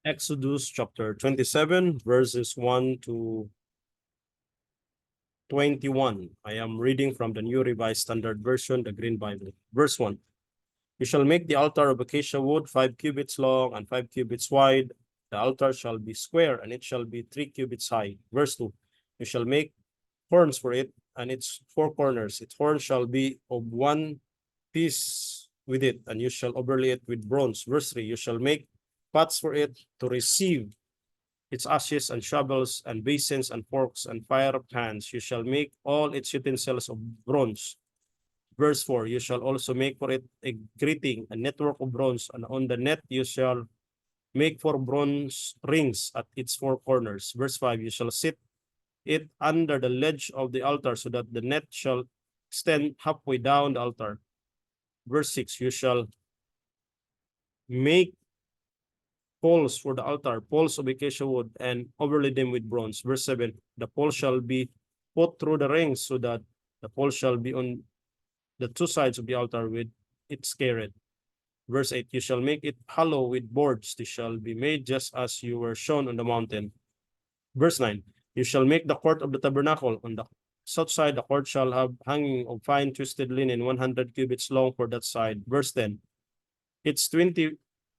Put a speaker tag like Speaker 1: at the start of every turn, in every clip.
Speaker 1: Exodus chapter 27, verses 1 to 21. I am reading from the New Revised Standard Version, the Green Bible. Verse 1. You shall make the altar of acacia wood 5 cubits long and 5 cubits wide. The altar shall be square, and it shall be 3 cubits high. Verse 2. You shall make horns for it, and its 4 corners. Its horn shall be of one piece with it, and you shall overlay it with bronze. Verse 3. You shall make pots for it to receive its ashes, and shovels, and basins, and forks, and fire pans. You shall make all its utensils of bronze. Verse 4, you shall also make for it a grating, a network of bronze, and on the net you shall make 4 bronze rings at its 4 corners. Verse 5, you shall set it under the ledge of the altar, so that the net shall extend halfway down the altar. Verse 6, you shall make poles for the altar, poles of acacia wood, and overlay them with bronze. Verse 7, the pole shall be put through the rings, so that the pole shall be on the 2 sides of the altar with its carrot. Verse 8, you shall make it hollow with boards. They shall be made just as you were shown on the mountain. Verse 9, you shall make the court of the tabernacle. On the south side, the court shall have hanging of fine twisted linen, 100 cubits long for that side. Verse 10, its 20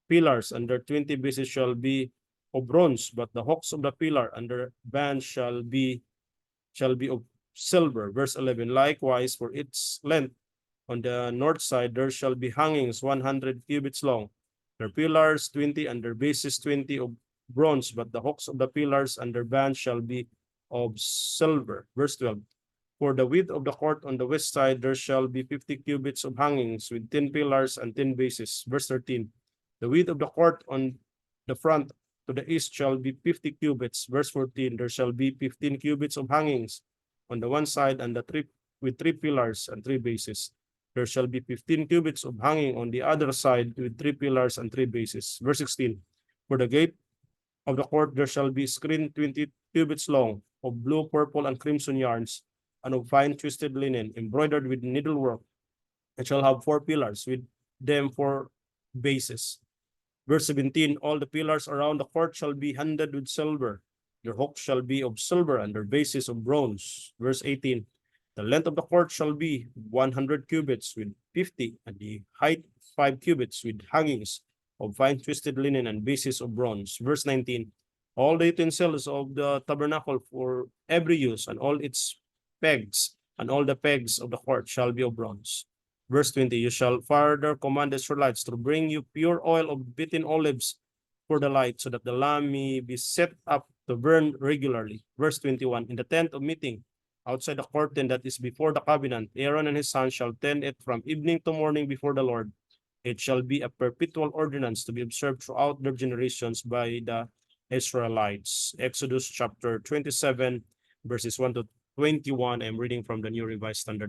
Speaker 1: pillars under 20 bases shall be of bronze, but the hooks of the pillar under bands shall be of silver. Verse 11, likewise for its length, on the north side there shall be hangings 100 cubits long. Their pillars 20 and their bases 20 of bronze, but the hooks of the pillars and their bands shall be of silver. Verse 12. For the width of the court on the west side there shall be 50 cubits of hangings with 10 pillars and 10 bases. Verse 13. The width of the court on the front to the east shall be 50 cubits. Verse 14. There shall be 15 cubits of hangings on the one side and with 3 pillars and 3 bases. There shall be 15 cubits of hanging on the other side with 3 pillars and 3 bases. Verse 16. For the gate of the court there shall be screen 20 cubits long of blue, purple, and crimson yarns, and of fine twisted linen, embroidered with needlework. It shall have 4 pillars, with them 4 bases. Verse 17, all the pillars around the court shall be handled with silver. Their hooks shall be of silver, and their bases of bronze. Verse 18, the length of the court shall be 100 cubits with 50, and the height 5 cubits with hangings of fine twisted linen and bases of bronze. Verse 19, all the utensils of the tabernacle for every use, and all its pegs, and all the pegs of the court shall be of bronze. Verse 20, you shall further command the Israelites to bring you pure oil of beaten olives for the light, so that the lamp may be set up to burn regularly. Verse 21, in the tent of meeting, outside the curtain that is before the covenant, Aaron and his sons shall tend it from evening to morning before the Lord. It shall be a perpetual ordinance to be observed throughout their generations by the Israelites. Exodus chapter 27, verses 1 to 21. I'm reading from the New Revised Standard